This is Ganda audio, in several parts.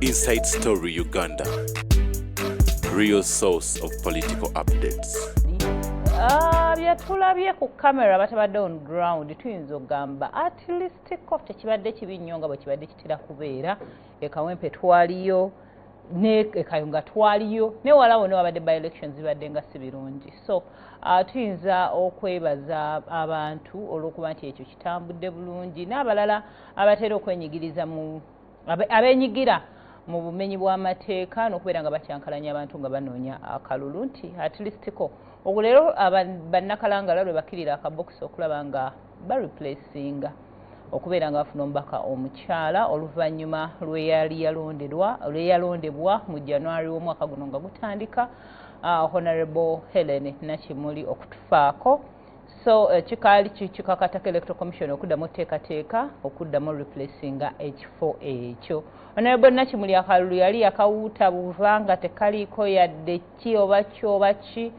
Inside Story Uganda, real source of political updates. Byatulabye ku kamera batabadde on ground tuyinza ogamba at least ko tekibadde kibi nnyo nga bwe kibadde kitera kubeera ekawempe twaliyo ne ekayunga twaliyo ne walawo ne wabadde by elections zibadde nga si birungi so tuyinza okwebaza abantu olw'okuba nti ekyo kitambudde bulungi n'abalala abatera okwenyigiriza mu abenyigira mu bumenyi bw'amateeka n'okubeera nga bakyankalanya abantu nga banoonya akalulu nti at least ko olwo leero bannakalangala lwe bakirira akabokisi okulaba nga bareplacinga okubeera nga bafuna omubaka omukyala oluvannyuma lweyalondebwa mu January w'omwaka guno nga gutandika Honorable Helen Nakimuli okutufaako so kikaali kikakataka Electoral Commission okuddamu teekateeka okuddamu replacinga ekifo ekyo. Honorable Nakimuli akalulu yali yakawuuta buva nga tekaliiko yadde ki oba ki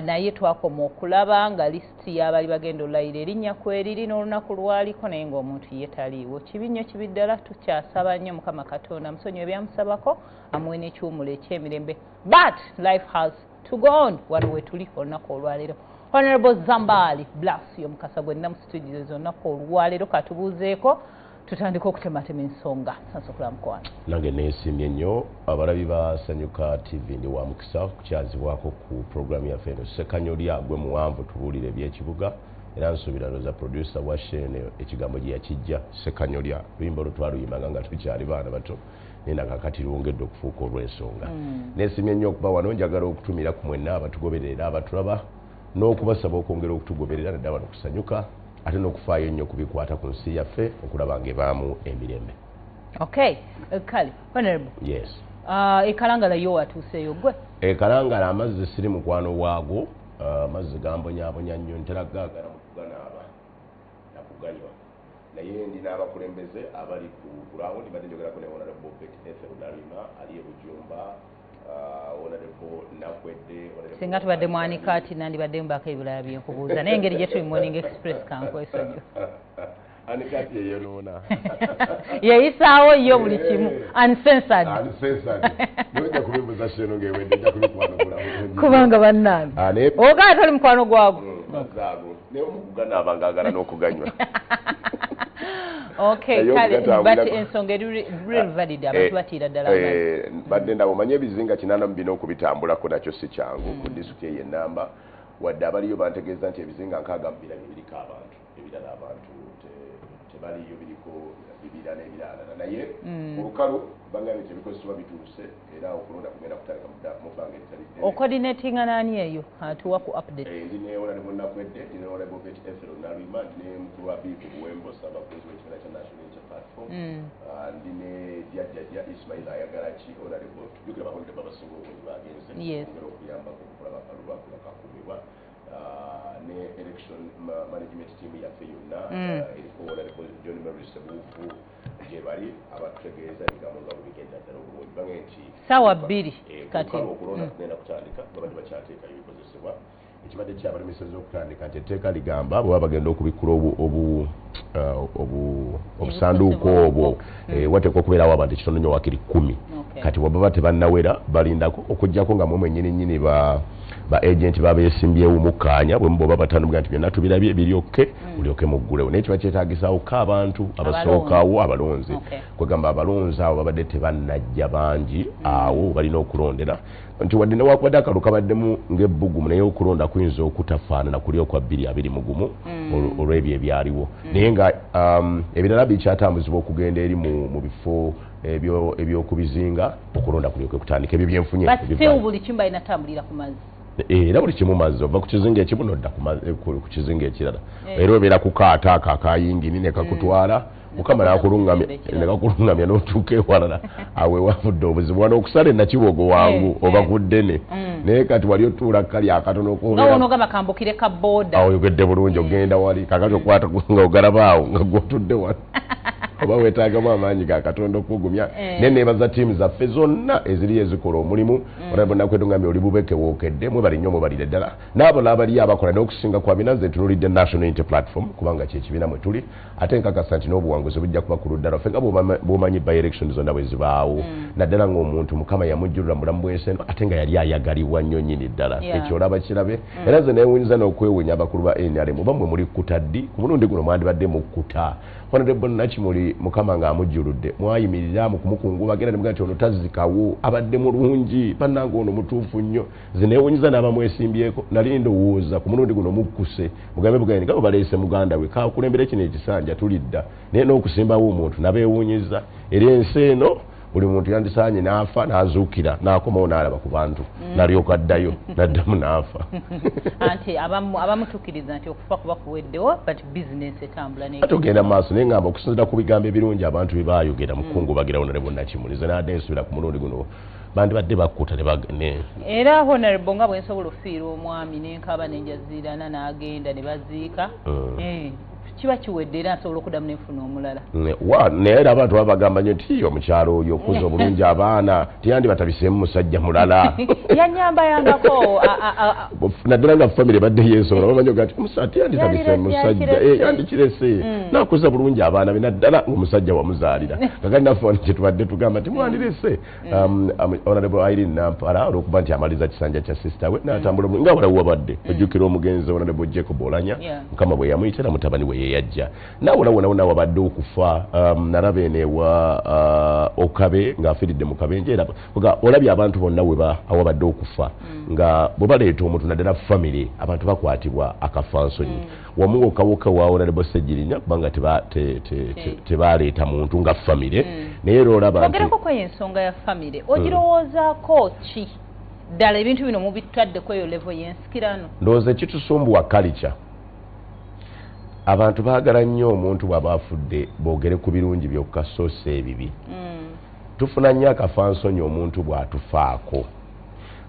naye twakoma okulaba nga lisiti y'abali bagenda olayira erinnya kweriri n'olunaku lwaliko naye ng'omuntu ye taliiwo. Kibi nnyo kibi ddala tukyasaba nnyo Mukama Katonda musonyiwe byamusabako amuwe n'ekiwumulo eky'emirembe but life has to go on wano wetuli olunaku olwaleero. Honorable Zambali Bless y'omukasa gwenna mu studio z'olunaku olwaleero katubuuzeeko tutandika okutematema ensonga sansokula mukwano nange neesiimye nnyo abalabi ba Sanyuka TV ndi wa mukisa kukyazibwako ku programu yaffe eno Ssekanyolya gwe muwanvu tubuulire ebyekibuga era nsuubira ndowooza producer wa Shene ekigambo gye yakijja Ssekanyolya luyimba olutwaluyimanga nga tukyali baana bato naye nakakati lwongedde okufuuka olw'ensonga neesiimye nnyo okuba wano njagala okutumira ku mwenna abatugoberera abatulaba n'okubasaba okwongera okutugoberera naddala wano kusanyuka ate n'okufaayo nnyo kubikwata ku nsi yaffe okulaba ng'ebaamu emirembe. Okay, kale Honorable. Yes. Ekalangala yo watuuseeyo gwe? Ekalangala amazzi siri mukwano waago, amazzi gambonyaabonya nnyo ntera gaagala mu kuganaaba nakuganywa. Naye ndina abakulembeze abali ku ground badde njogerako ne Honorable Betty Rudalima ali e Bujumba singa tubadde mwanika ati nandibadde mbako ebirala byenkubuuza naye engeri gye tuli Morning Express kankwesojo anikati yeyo noona yeyisaawo yo buli kimu uncensored nojja kubimbuza Sheno ng'ewedde nja kubikwano kubanga bannange ogaa toli mukwano gwago mazaago naye omukuganaaba ngaagala n'okuganywa. Okay, kale but ensonga real valid abantu batiira ddala badde ndaba omanye ebizinga 82 okubitambulako nakyo si kyangu ku disitulikiti eyo ennamba wadde abaliyo bantegeeza nti ebizinga 62 biriko abantu ebirala abantu tebaliyo biriko bibira n'ebirala naye olukalu bangambye tebikozesebwa bituuse era okulonda kugenda kutandika mu bbanga eritali ddene. Coordinatinga nani eyo atuwa ku update? Ndi ne Honorable Nakwedde ndi ne Honorable Betty Nalima ndi ne mukulu wa biiku Buwembo Ssabakozi w'ekibiina kya National Unity Platform ndi ne Jjajja Ismail Ayagalachi Honorable tujjukira bakulidde babasinga obungi bagenze ongera okuyambako okulaba akalulu ako nga kakumibwa ne election management team yaffe yonna eriko Honorable John Mary Sebuufu gye bali abatutegeeza ebigambo nga bwe bigenda ddala obulungi bange nti ssaawa 2 kati okulonda kugenda kutandika babadde bakyateekayo ebikozesebwa ekibadde kyabalemeseza okutandika nti etteeka ligamba bwe baba bagenda okubikkula obusanduuko obwo wateekwa okubeerawo abantu ekitono nnyo wakiri 10 kati bwe baba tebannawera balindako okuggyako nga mwenyini ba agent babeesimbyewo mukkaanya bwe mubo babatandubwa nti byonna tubirabye biryokke mulyoke muggulewo naye kiba kyetaagisaawo abantu abasookawo abalonzi kwegamba abalonzi abo babadde tebannajja bangi awo balina okulondera nti wadde newaakubadde akalu kabaddemu ng'ebbugumu naye okulonda kuyinza okutafaanana kuli okwa 221 olw'ebyo ebyaliwo naye nga ebirala bikyatambuzibwa okugenda eri mu bifo ebyokubizinga okulonda kulyoke kutandika ebyo byenfunye buli kimu balina tambulira ku mazzi era buli kimu mazzi ova ku kizinga ekimu nodda ku kizinga ekirala era obeera ku kaata ako akayingini ne kakutwala Mukama n'akulungamya n'otuuka ewalala awe wavudde obuzibu wano okusala enakibogo wangu oba ku ddene naye kati wali otuula kali akatono oyogedde bulungi ogenda wali kakati okwata nga ogalabaawo nga gwotudde wano oba weetaagamu amaanyi ga Katonda okugumya naye neebaza ttiimu zaffe zonna eziri ezikola omulimu Honorable Nakweto ngambye oli bubeke wookedde mwebali nnyo mubalire ddala n'abo abali abakola n'okusinga kwa binaze tunulidde National Unity Platform kubanga kyekibiina mwe tuli ate nkakasa nti n'obuwanguzi bujja kuba ku ludda lwaffe nga bw'omanyi by elections zonna bwe zibaawo naddala ng'omuntu Mukama yamujjulira mulamu bw'ensi eno ate nga yali ayagalibwa nnyo nnyini ddala ekyo olaba kirabe era nze neewunyiza n'okwewuunya abakulu ba NRM oba mmwe muli kkuta ddi ku mulundi guno mwandibadde mu kkuta Honorable Nakimuli Mukama ng'amujjuludde mwayimirira mu kumukungubagira ne mugamba nti ono tazikawo abadde mulungi bannange ono mutuufu nnyo nze neewunyiza n'abamwesimbyeko nali ndowooza ku mulundi guno mukkuse mugambe bugani nga baleese muganda we kaakulembera kino ekisanja tulidda naye n'okusimbawo omuntu nabeewunyiza eri ensi eno buli muntu yandisaanye n'afa n'azuukira n'akomawo n'alaba ku bantu n'alyoka addayo n'addamu n'afa anti abamutuukiriza nti okufa kuba kuweddewo but bizinensi etambula tugenda mu maaso naye ngamba okusinziira ku bigambo ebirungi abantu bye baayogera mu kukungubagira Honorable Nakimuli nze n'adde nsubira ku mulundi guno bandibadde bakkuta era Honorable nga bwensobola ofiira omwami n'enkaaba n'enjaziirana n'agenda ne baziika kiba kiwedde era nsobola okuddamu n'enfuna omulala naye era abantu babagamba nnyo nti omukyalo oyo okuza obulungi abaana tiyandi batabiseemu musajja mulala yanyambayangako naddala nga famire badde yeesobola bamanyi ogati tiyandi tabiseemu musajja yandikirese nakuza bulungi abaana be naddala ng'omusajja wamuzaalira kakati naffe kyetubadde tugamba nti mwandirese Honorable Irene Nampala olwokuba nti amaliza kisanja kya sister we n'atambula nga walawo wabadde ojjukira omugenzi Honorable Jacob Olanya Mukama bwe yamuyitira mutabani we yeyajja nawe wona wabadde okufa nalaba enewa Okabe ng'afiiridde mu kabenje era olabye abantu bonna awabadde okufa nga bwe baleeta omuntu naddala famire abantu bakwatibwa akafansonyi wamu okawoka wa Honorable Ssegirinya kubanga tebaleeta muntu nga famire naye era olaba nti ogerako kweyo ensonga ya famire ogirowoozaako ki ddala ebintu bino mubitadde kweyo level y'ensikirano ndowooza kitusumbuwa culture abantu baagala nnyo omuntu bw'aba afudde boogere ku birungi byokka so si ebibi tufuna nnyo akafansonyi omuntu bw'atufaako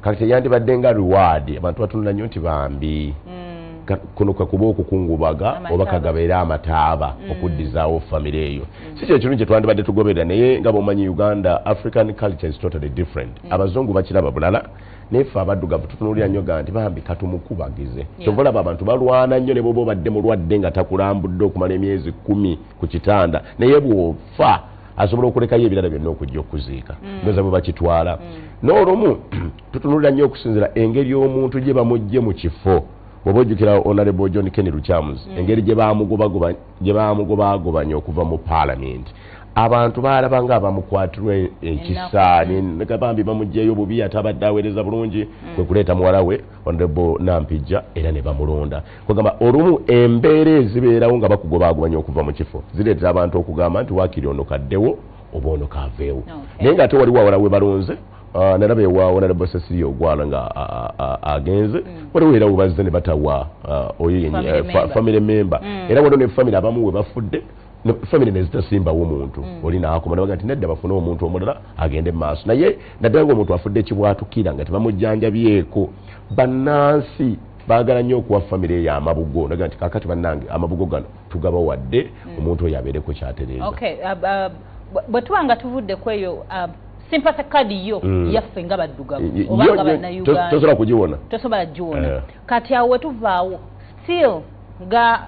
kati teyandibadde nga reward abantu batunula nnyo nti bambi kuno kakuba okukungubaga oba kagabeera amataaba okuddizaawo famire eyo si kyo kirungi kyetwandibadde tugoberera naye nga bw'omanyi Uganda African culture is totally different abazungu bakiraba bulala nefe abaddugavu tutunulira nnyo ga nti bambi katumukubagize kyova olaba abantu balwana nnyo ne bwoba obadde mulwadde nga takulambudde okumala emyezi 10 ku kitanda naye bw'ofa asobola okulekayo ebirala byonna okujja okuziika ndoza bwe bakitwala n'olumu tutunulira nnyo okusinzira engeri y'omuntu gye bamugye mu kifo bw'oba ojjukira Honorable John Kenny Luchamus engeri gye baamugobagobanya okuva mu Parliament abantu balaba nga abamukwatirwa ekisaani bambi bamugjeyo bubi ate abadde aweereza bulungi kwe kuleeta muwala we Honorable Nampijja era ne bamulonda kugamba olumu embeera ezibeerawo nga bakugobaagobanya okuva mu kifo zireetera abantu okugamba nti waakiri ono kaddewo oba ono kaaveewo naye ng'ate waliwo awala we balonze nalaba ewa Honorable Cecilia Ogwala nga agenze waliwo era webazze ne batawa oyo family member era waliwo ne family abamu we bafudde family nezitasimbawo omuntu oli naakoma nabaga nti nedda bafune omuntu omulala agende mu maaso naye naddala ng'omuntu afudde ekibwatukira nga tebamujjanjabyeko bannansi baagala nnyo okuwa famire eyo amabugo naga nti kakati bannange amabugo gano tugabawadde omuntu oyo abeereko kyatereeza bwe tuba nga tuvudde kweyo sympathy card yo yaffe nga baddugavu oba nga bannayuganda tosobola kugiwona tosobola giwona kati awo wetuvaavo still nga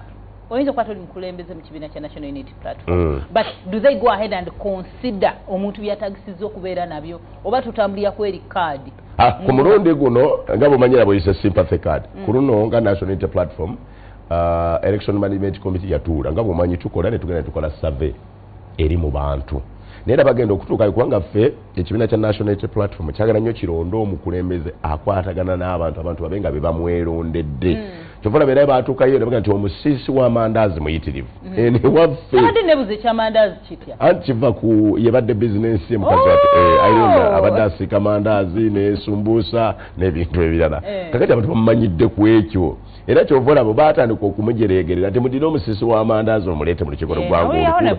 oyinza okuba toli mukulembeze mu kibiina kya National Unity Platform but do they go ahead and consider omuntu byatagisizza okubeera nabyo oba tutambulira kweri kaadi ku mulundi guno nga bwomanyira bweyise sympathy card ku luno nga National Unity Platform Election Management Committee yatuula nga bwomanyi tukola ne tugenda tukola survey eri mu bantu naye bagenda okutuukayo kubanga ffe ekibiina kya National Unity Platform kyagala nnyo kironde omukulembeze akwatagana n'abantu abantu babe nga be bamwerondedde kyova olaba era baatuukayo nebaga nti omusiisi w'amandaazi muyitirivu newaffe nebuze ekyamandaazi kitya anti kiva ku yebadde bizinensi ye mukazi Irene abadde asiika mandaazi nesumbuusa n'ebintu ebirala kakati abantu bamumanyidde ku ekyo era kyova olaba baatandika okumujereegerera nti mudire omusiisi w'amandaazi omuleete mu lukiiko lw'eggwanga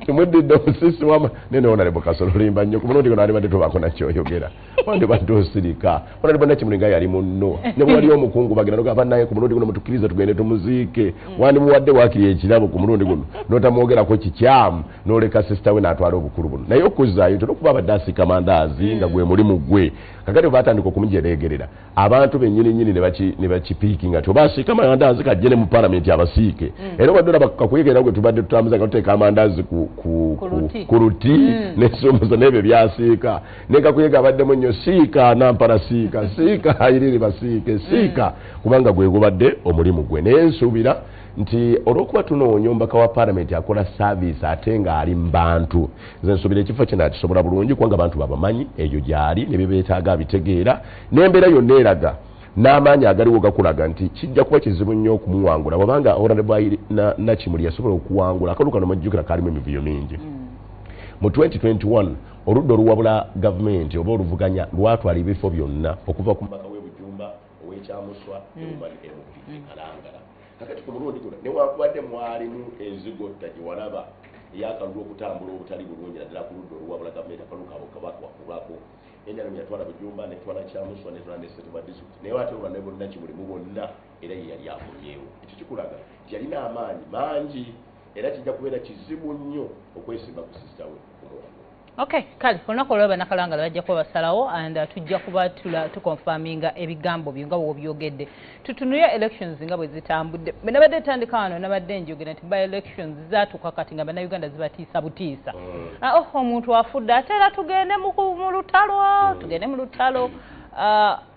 tumudde omusisi wama nene Honorable Kasolo limba nnyo ku mulundi guno ali badde tubako nakyoyogera wandi badde osirika Honorable Nakimulinga yali munno ne wali omukungu bagenda nogamba naye ku mulundi guno mutukiriza tugende tumuziike wandi muwadde wakiri ekirabo ku mulundi guno notamwogerako kikyamu noleka sister we n'atwala obukulu buno naye okuzaayo tonokuba abadde asiika mandaazi nga gwe mulimu gwe kakati batandika okumujeregerera abantu bennyini ne bakipiikinga ti oba asiika amandaazi kajje ne mu palamenti abasiike era obadde olaba kakuyegera gwe tubadde tutambuza nga tuteeka amandaazi ku luti nesomoza n'ebyo byasiika ne kakuyega abaddemu nnyo siika nampala siika ayiriri basiike siika kubanga gwe gubadde omulimu gwe naye nsuubira nti olwokuba tunoonya omubaka wa palamenti akola saaviisi ate nga ali mu bantu nze nsuubira ekifo kino akisobola bulungi kubanga abantu babamanyi eyo gy'ali ne bye beetaaga abitegeera n'embeera yonna eraga n'amaanyi agaliwo gakulaga nti kijja kuba kizibu nnyo okumuwangula wabanga Honorable Nakimuli yasobola okuwangula akalulu kano mujjukira kalimu emivuyo mingi mu 2021 oludda oluwabula gavumenti oba oluvuganya lwatwala ebifo byonna okuva ku mubaka w'Ebujumba ow'Ekyamuswa Emali Kalangala kakati ku mulundi guno newankubadde mwalimu enzigo tagiwalaba eyakalulu okutambula obutali bulungi naddala ku ludda oluwabula gavumenti akalulu kabo kabakwakulako enjala yatwala Bujumba netwala Kyamuswa netwala ne Ssentema District naye ate olwa Honorable Nakimuli mu bonna era ye yali akomyewo ekyo kikulaga nti yalina amaanyi mangi era kijja kubeera kizibu nnyo okwesimba ku sister we kumuwangula. Okay, kale olunaku olwo Nakalangala bajja kuba basalawo and tujja kuba tukonfaminga ebigambo byo nga bw'obyogedde tutunulye elections nga bwe zitambudde nabadde tandika wano nabadde njogera nti by elections zaatuka kati nga bannayuganda zibatiisa butiisa omuntu afudde ate era tugende mu lutalo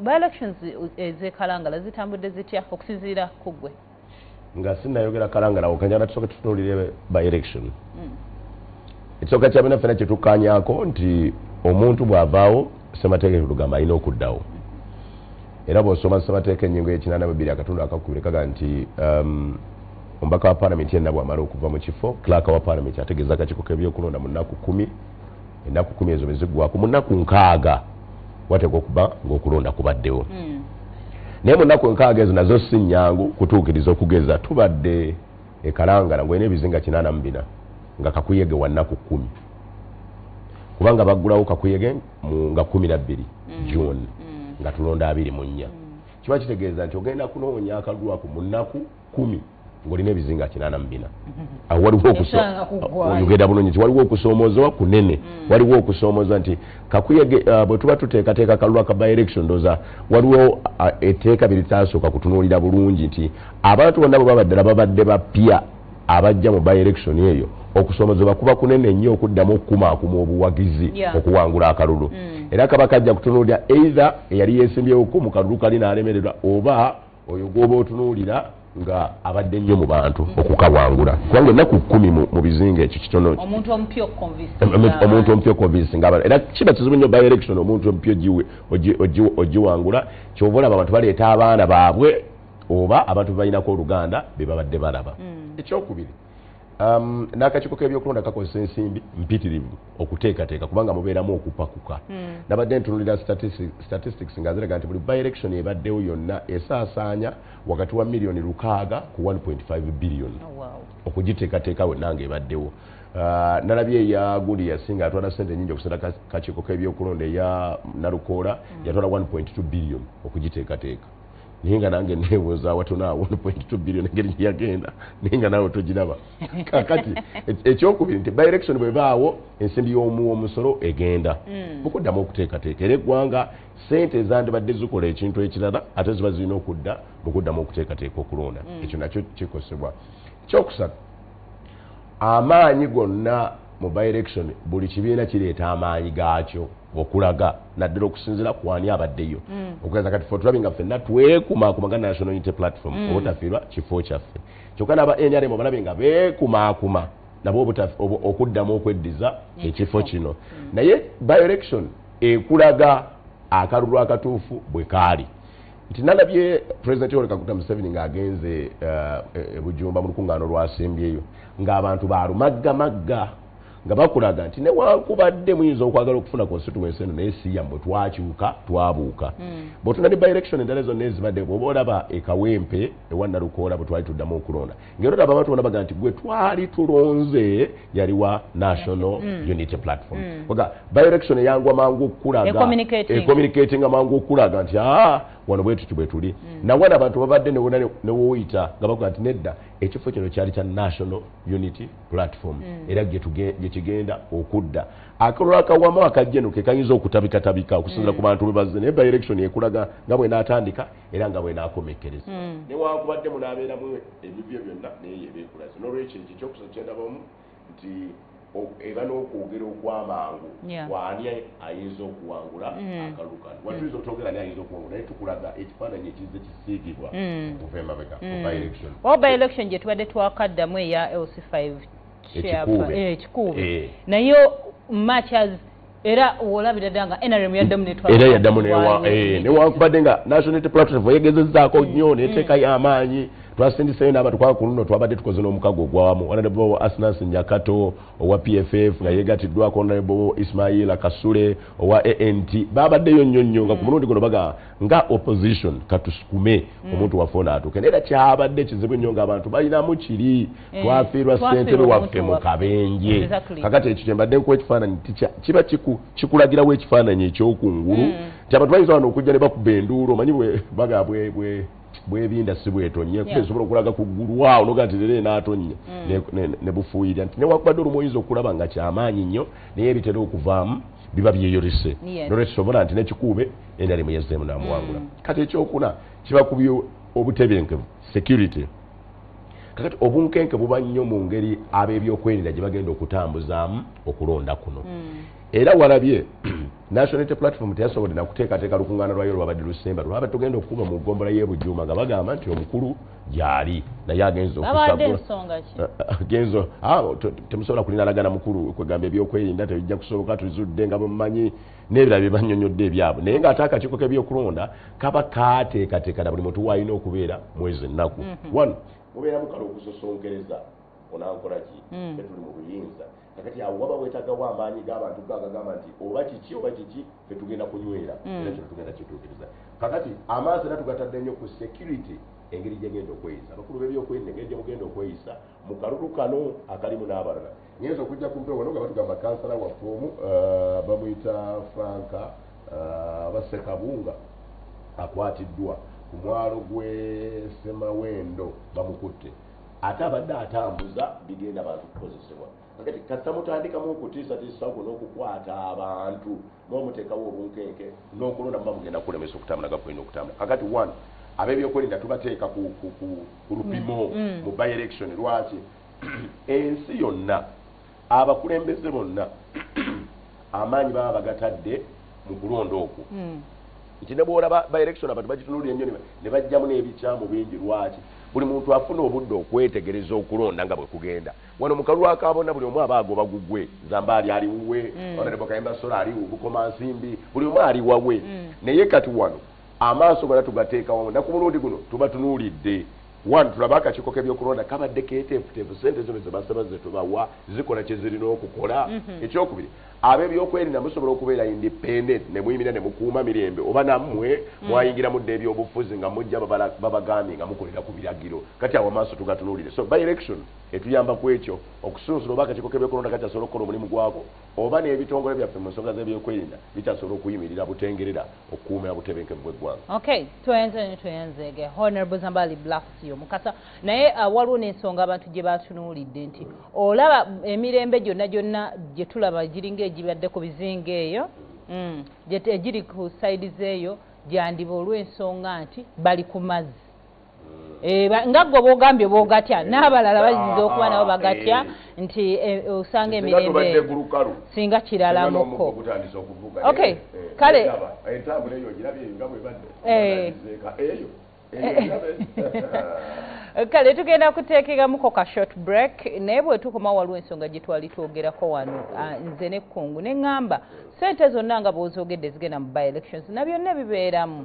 by elections ez'Kalangala zitambudde zitya okusinziira ku ggwe nga sinnayogera Kalangala okanjala tusooke tutunuulire by election ekisooka kya bina ffena kyetukkaanyaako nti omuntu bw'avaawo ssemateeka etulugamba alina okuddawo era bw'osoma ssemateeka ennyingo y'ekinaana akatundu akakubiri kaga nti omubaka wa paalamenti yenna bw'amala okuva mu kifo klaaka wa paalamenti ategeeza akakiiko k'ebyokulonda mu nnaku 10 ennaku 10 ezo beziggwako mu nnaku 6 wateekwa okuba ng'okulonda kubaddewo naye mu nnaku 6 ezo nazo si nnyangu kutuukiriza okugeza tubadde e Kalangala ng'olina ebizinga 84 nga kakuyege wa nnaku 10 kubanga baggulawo kakuyege nga 12 June nga tulonda 24 kiba kitegeeza nti ogenda kunoonya akalulu ako mu nnaku 10 ng'olina ebizinga 84 awo waliwo bulungi nti waliwo okusoomozebwa kunene waliwo okusoomooza nti kakuyege bwe tuba tuteekateeka akalulu aka by election ndooza waliwo etteeka biritasooka kutunuulira bulungi nti abantu bonna bwe babaddala babadde bapya abajja mu by election eyo okusoomozebwa kuba kunene nnyo okuddamu okukumaakuma obuwagizi okuwangula akalulu era kaba kajja kutunuulira either eyali yeesimbyewo mu kalulu kali n'alemererwa oba oyo gw'oba otunuulira nga abadde nnyo mu bantu okukawangula kubanga ennaku 10 mu bizinga ekyo kitono omuntu omupya okonvinsinga era kiba kizibu nnyo by election omuntu omupya ogiwangula kyova olaba abantu baleeta abaana baabwe oba abantu bebalinako oluganda be babadde balaba ekyokubiri n'akakiiko k'ebyokulonda kakozesa ensimbi mpitirivu okuteekateeka kubanga mubeeramu okupakuka nabadde ntunulira statistics nga ziraga nti buli by election ebaddewo yonna esaasaanya wakati wa miliyoni 600 ku 1.5 biliyoni okugiteekateeka wonna ng'ebaddewo nalabye eya gundi yasinga atwala ssente nnyingi okusera kakiiko k'ebyokulonda eya Nalukoola yatwala 1.2 biliyoni okugiteekateeka naye nga nange neebuuza watona 1.2 biliyoni engeri gyeyagenda naye nga naawe togiraba kakati ekyokubiri nti by election bwe baawo ensimbi y'omusolo egenda mukuddamu okuteekateeka era eggwanga ssente ezandibadde zikola ekintu ekirala ate ziba zirina okudda mukuddamu okuteekateeka okulonda ekyo nakyo kikosebwa kyokusatu amaanyi gonna mu by election buli kibiina kireeta amaanyi gaakyo okulaga naddala okusinziira ku ani abaddeyo okugeza kati ffe tulabinga ffenna twekumaakuma National Unity Platform obutafiirwa kifo kyaffe kyokka n'aba NRM balabe nga beekumaakuma nabo okuddamu okweddiza ekifo kino naye by election ekulaga akalulu akatuufu bwe kaali nti nalabye President Yoweri Kaguta Museveni ng'agenze Bujumba mu lukuŋŋaano lwasimbyeyo ng'abantu baalumaggamagga nga bakulaga nti newankubadde muyinza okwagala okufuna constituency eno naye si yammwe twakyuka twabuuka bw'otunda ne by-election endala zonna ezibadde bw'oba olaba ekawempe ewa Nalukoola bwe twali tuddamu okulonda ng'era olaba abantu bonna baga nti gwe twali tulonze yali wa National Unity Platform by-election eyangwa mangu okulaga communicating mangu okulaga nti wano bwe tuti bwe tuli nawana abantu babadde newoyita nga bakuga nti nedda ekifo kino kyali kya National Unity Platform era gye kigenda okudda akalulu akawama akajjenuke kayinza okutabikatabika okusinzira ku bantu bebazze naye by-election ekulaga nga bwe naatandika era nga bwe naakomekkereza newankubadde munaabeeramu ebibyo byonna naye yebeekulaze n'olwekyo ekyo ekyokusatu kyendabamu nti eba n'okwogera okwamangu waani ayinza okuwangula akalulu kano watuyinza otwogera naye ayinza okuwangula naye tukulaga ekifaananyi ekizze kisiigibwa okuva emabega by-election by-election gye tubadde twakaddamu eya LC5 ekikuube naye matches era olabira ddala nga NRM yaddamu newankubadde nga National Unity Platform yegezezzaako nnyo neteeka y'amaanyi twasindiseyo n'abantu kwakuluno twabadde tukoze n'omukago ogwawamu honorable Asnas Nyakato owa PFF nga yeegatiddwako honorable Ismail Kasule owa ANT babaddeyo nnyo nga ku mulundi guno baga nga opposition katusukume omuntu waffe onaatuuke era kyabadde kizibu nnyo ng'abantu balinamu kiri twafiirwa ssentebe waffe mu kabenje kakati ekyo kyembadde nkuwa ekifaananyi kiba kikulagirawo ekifaananyi ekyokungulu nti abantu bayinza wano okujja ne bakuba enduulu omanyi baga bwebinda si bwetonye kuba esobola okulaga ku ggulu awo noga nti leero enaatonye ne bufuuyirya nti newakubadde olumu oyinza okulaba nga kyamaanyi nnyo naye ebitera okuvaamu biba byeyorise nolwekyo sobola nti nekikuube NRM yazzeemu n'amuwangula kati ekyokuna kiba ku obutebenkevu security kakati obunkenke buba nnyo mu ngeri ab'ebyokwerinda gye bagenda okutambuzaamu okulonda kuno era walabye National Unity Platform teyasobodde nakuteekateeka lukuŋŋaana lwayo lwabadde Lusemba lwabadde tugenda okukuba mu ggombolola y'e Bujuuma nga bagamba nti omukulu gyali naye agenza temusobola kulinalagana mukulu kwegamba ebyokwerinda tebijja kusoboka tuzudde nga bwemumanyi n'ebirala bye bannyonnyodde ebyabwe naye ng'ate akakiiko k'ebyokulonda kaba kaateekateeka na buli muntu waalina okubeera mwezi ennaku mubeera mukala okusosonkereza onankolaki tetuli mu buyinza kakati awo waba weetagawo amaanyi g'abantu gagagamba nti oba kiki fetugenda kunywera era kino tugenda kituukiriza kakati amaaso era tugatadde nnyo ku security engeri gyegenda okweyisa abakulu b'ebyokwerinda engeri gye mugenda okweyisa mu kalulu kano akalimu n'abalala ngenza okujja ku mpewo nga batugamba kansala waffe omu bamuyita Franka Basekabunga akwatiddwa ku mwalo gw'e Semawendo bamukutte ate abadde atambuza bigenda abantu kukozesebwa kakati kasita mutandikamu okutiisatiisa kuno okukwata abantu n'omuteekawo obunkenke n'okulonda muba mugenda kulemesa okutambula gakulina okutambula kakati ab'ebyokwerinda tubateeka ku lupimo mu by-election lwaki ensi yonna abakulembeze bonna amaanyi baba bagatadde mu kulonda okwo nti ne bw'olaba by-election abantu bagitunuulira ennyo ne bajjamu n'ebikyamu bingi lwaki buli muntu afuna obudde okwetegereza okulonda nga bwe kugenda wano mu kalulu akabona buli omu aba agoba gugwe Zambaali ali wuwe Honorable Kayemba Sola ali Bukoma Nsimbi buli omu ali wawe naye kati wano amaaso gona tugateeka wamu na ku mulundi guno tuba tunuulidde tulaba akakiiko k'ebyokulonda kabadde keeteefuteefu sente zino ze basaba ze tubawa zikola kye zirina okukola ekyokubiri ab'ebyokwerinda musobola okubeera independent ne muyimira ne mukuuma mirembe oba nammwe mwayingira mudde ebyobufuzi nga mujja babagambye nga mukolera ku biragiro kati awo amaaso tugatunuulire so by election etuyamba ku ekyo okusunsula oba akakiiko k'ebyokulonda kakyasobola okukola omulimu gwako oba n'ebitongole byaffe mu nsonga z'ebyokwerinda bikyasobola okuyimirira butengerera okukuumira butebenkevu bw'eggwanga. Okay, tuyanzege Honorable Zambaali Blacks Mukasa naye waliwo n'ensonga abantu gye batunuulidde nti olaba emirembe gyonna gye tulaba giringa egibadde ku bizinga eyo egiri ku saidi zeeyo gyandiba olw'ensonga nti bali ku mazzi nga gwe boogambye boogatya n'abalala bayinza okuba nabo bagatya nti osanga emirembe singa kiralamuko. Okay, kale kale tugenda kuteekeramuko ka short break naye bwe tukoma waliwo ensonga gye twali twogerako wano nze n'ekkungu ne ŋŋamba ssente zonna nga bw'ozoogedde zigenda mu by elections na byonna bibeeramu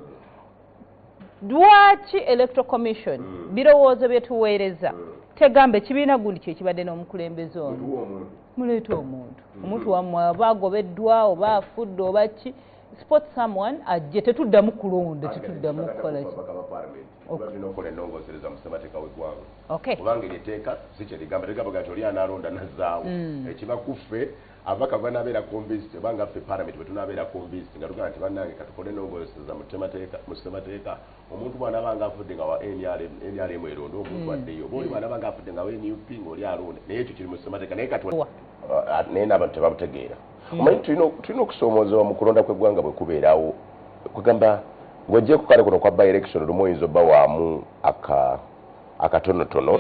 Dwachi Electoral Commission birowoozo byetuweereza tegambe ekibiina gundi kye kibadde n'omukulembeze ono muleeta omuntu wammwe aba agobeddwa oba afudde oba ki spot someone ajje tetuddamu kulonda tetuddamu kukola kubanga eriteeka si kyeligamba tegamba gati oli anaalonda nazzaawo ekiba kuffe abaka banabeera convinced obanga ffe parliament bwe tunaabeera convinced nga tugamba nti bannange katukole ennongoosereza mu ssemateeka omuntu bw'anaabanga afudde nga wa NRM eronda omuntu addeyo oba oli bw'anaabanga afudde nga wa NUP ng'oli alonda naye ekyo kiri mu ssemateeka naye n'abantu tebabutegeera omanyi tulina okusoomoozebwa mu kulonda kw'eggwanga bwe kubeerawo kugamba ng'oggyeko kale kuno kwa by election olumu oyinza obba waamu akatonotono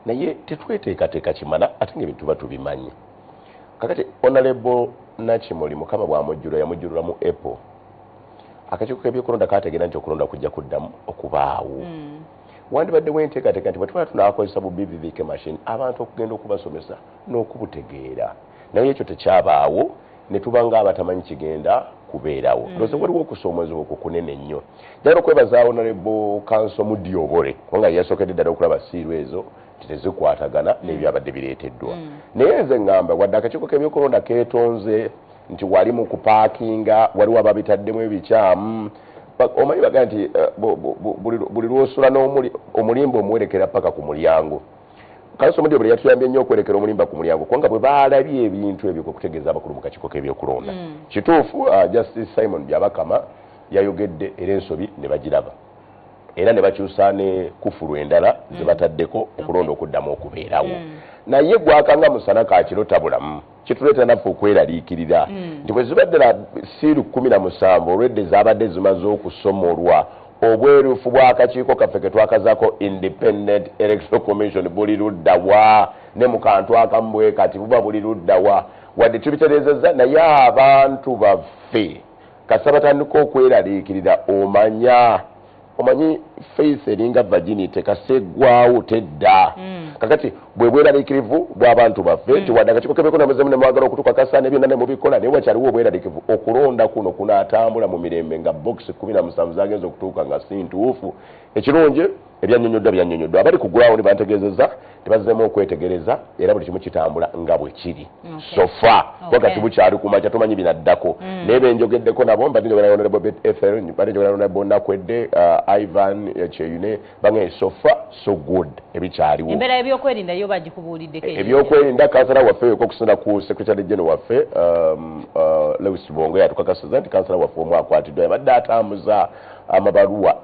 naye tetweteekateeka kimala ate ng'ebintu tuba tubimanyi kakati Honorable Nakimuli mukama bw'amujjula yamujjulula mu April akakiiko k'ebyokulonda kaategeera nti okulonda kujja kuddamu okubaawo wandibadde wenteekateeka nti bwe tuba tunaakozesa bu BVK machine abantu okugenda okubasomesa n'okubutegeera naye ekyo tekyabaawo ne tuba ng'abatamanyi kigenda kubeerawo ndowooza waliwo okusoomoozebwa okwo kunene nnyo njagala okwebaza Honorable Council Mudyobole kubanga yasookedde ddala okulaba siiru ezo tezikwatagana n'ebyo abadde bireeteddwa naye nze ŋŋamba wadde akakiiko k'ebyokulonda keetonze nti wali mu kupaakinga waliwo ababitaddemu ebikyamu omanyi bagaa nti buli lwosula omulimba omuwerekera paka ku mulyango Council Mudyobole yatuyambye nnyo okwerekera omulimba ku mulyango kubanga bwe baalabye ebintu ebyo kutegeeza abakulu mu kakiiko k'ebyokulonda kituufu Justice Simon Byabakama yayogedde era ensobi ne bagiraba era ne bakyusa ne kufulu endala ze bataddeko okulonda okuddamu okubeerawo naye gwakanga musana kakiro tabulamu kituleeta naffe okweraliikirira nti bwe zibadde na siiru 17 olwedde zaabadde zimaze okusomolwa obwerufu bw'akakiiko kaffe ke twakazaako Independent Electoral Commission buli luddawa ne mu kantu akamu bwe kati buba buli luddawa wadde tubitereezezza naye abantu baffe kasa batandika okweraliikirira omanyi faith eringa Virginia tekaseggwawo tedda kakati bwe bweraliikirivu bw'abantu baffe nti wadde akakiiko k'ebyokulonda muzemu ne mwagala okutukakasa ne byonna ne mubikola naye wakyaliwo obweraliikirivu okulonda kuno kunaatambula mu mirembe nga box 17 zagenza okutuuka nga si ntuufu ekirungi ebyannyonnyoddwa abali ku ground bantegeezezza tebazzeemu okwetegereza era buli kimu kitambula nga bwe kiri sofa wakati bukyali kumakya tomanyi binaddako naye benjogeddeko nabo mbadde njogera Honorable Ethel mbadde njogera Honorable Nakwedde Ivan Cheyune bange sofa so good ebikyaliwo embeera ebyokwerinda yo bagikubuuliddeko ebyokwerinda kansala waffe okusonda ku Secretary General waffe Lewis Bongo yatukakasiza nti kansala waffe omu akwatiddwa yabadde atambuza amabaluwa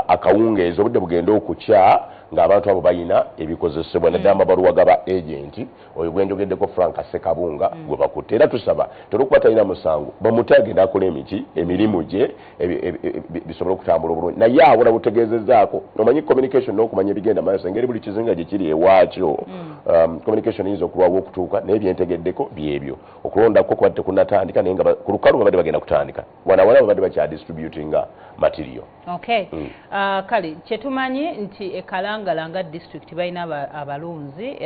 akawungeezi obudde bugenda okukya ng'abantu abo balina ebikozesebwa naddala amabaluwa gaba agenti oyo gwenjogeddeko Frank Ssekabunga gwe bakutte era tusaba tolwokuba talina musango bamute agenda akola emirimu gye bisobole okutambula obulungi naye awo nabutegeezezzaako omanyi communication n'okumanya ebigenda maaso engeri buli kizinga gye kiri ewaakyo communication eyinza okulwawo okutuuka naye byentegeddeko byebyo okulondako kubadde tekunatandika naye nga ku lukalu babadde bagenda kutandika wanawana babadde bakyadistributinga material kale kyetumanyi nti ekalangala nga district balina abalunzi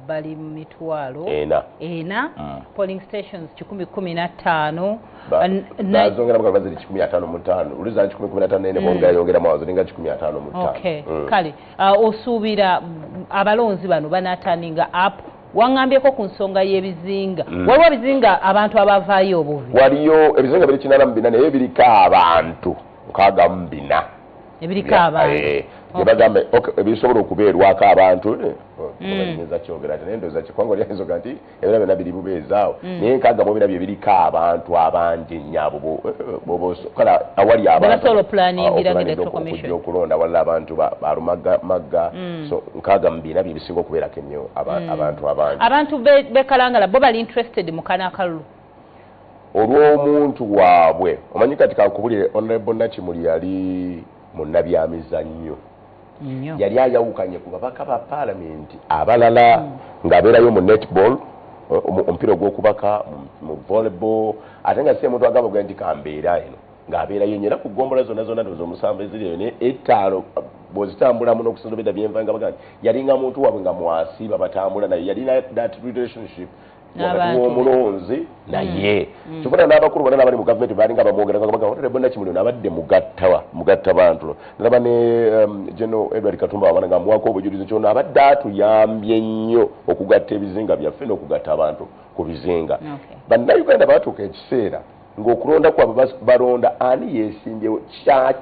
bali mu mitwalo ena polling stations 115 bazongera bakaba baziri 155 uliza 115 nene bonga yongera mawazo linga 155 kale osuubira abalonzi bano banataninga up wangambyeko ku nsonga y'ebizinga waliwo ebizinga abantu abavaayo obuvi waliyo ebizinga biri 84 naye biriko abantu nkaaga mu bina ebiriko abantu bagamba ebisobola okubeerwako abantu nyinza kyogera ate nendoza kikwanga lyanzoga nti ebira byonna biri bubeezaawo naye nkaaga mu bina bye biriko abantu abangi nnyabo kale awali abantu okulonda wala abantu balumagga so nkaaga mu bina bye bisinga okubeerako ennyo abantu abangi abantu bekalangala bo bali interested mu kanaakalulu olw'omuntu waabwe omanyi kati kakubulire Honorable Nakimuli yali munnabyamizannyo yali ayawukanye ku babaka ba paalamenti abalala ng'abeerayo mu netball omupiira ogw'okubaka mu volleyball ate nga si omuntu agamba nti kambeera eno ng'abeerayo nnyo era ku ggombola zonna zonna ndoza omusanvu eziriyo naye ettaano bw'ozitambulamu n'okusinza obedda byenva nga baga yalinga muntu waabwe nga mwasiiba batambula naye yalina that relationship wakati w'omulonzi naye kifuna n'abakulu bonna n'abali mu gavumenti balinga bamwogerako baga Honorable Nakimuli n'abadde mugatta bantu nalaba ne General Edward Katumba wabana nga mwaka obujulizi kyono abadde atuyambye nnyo okugatta ebizinga byaffe n'okugatta abantu ku bizinga bannayuganda batuuka ekiseera ng'okulonda kwabwe balonda ani yeesimbyewo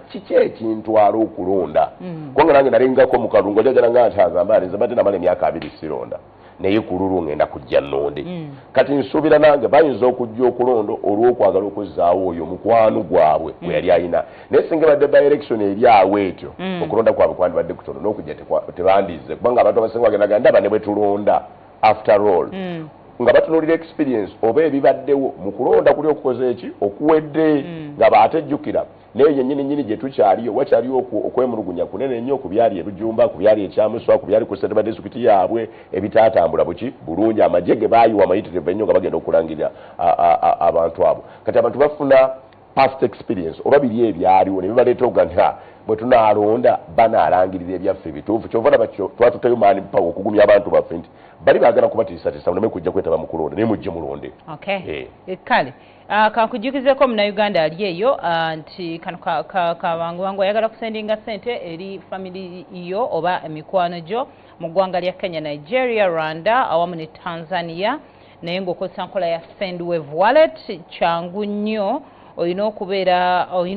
kiki ekintwala okulonda kubanga nange nalingako mu kalungu ajagala nga ntagamba nze badde namala emyaka 2 sironda naye kululu ngenda kujja nnonde kati nsuubira nange bayinza okujja okulonda olw'okwagala okuzzaawo oyo mukwano gwabwe gwe yali ayina naye singa badde by election eri awo etyo okulonda kwabwe kwandibadde kutono n'okujja tebandize kubanga abantu abasinga bagendaga ndaba ne bwe tulonda after all nga batunuulira experience oba ebibaddewo mu kulonda kuli okukoza eki okuwedde nga baatejjukira naye yennyini gye tukyaliyo wakyaliyo okwemulugunya kunene nnyo ku byali ebijumba ku byali ekyamuswa ku byali ku Ssentebe disitulikiti yaabwe ebitaatambula buki bulungi amagye ge baayiwa amayitirivu ennyo nga bagenda okulangirira abantu abo kati abantu bafuna past experience oba biri ebyaliwo ne bibaleeta okuga bwe tunaalonda banaalangirira ebyaffe ebituufu kyova naba twatutayo maani mpawo okugumya abantu baffe nti bali baagala kubatiisatiisa muleme kujja kwetaba mu kulonda naye mujje mulonde kale kankujjukizeko munnayuganda ali eyo nti kano kabangubangu ayagala kusendinga ssente eri family yo oba emikwano gyo mu ggwanga lya Kenya, Nigeria, Rwanda awamu ne Tanzania naye ng'okozesa nkola ya Sendwave wallet kyangu nnyo olina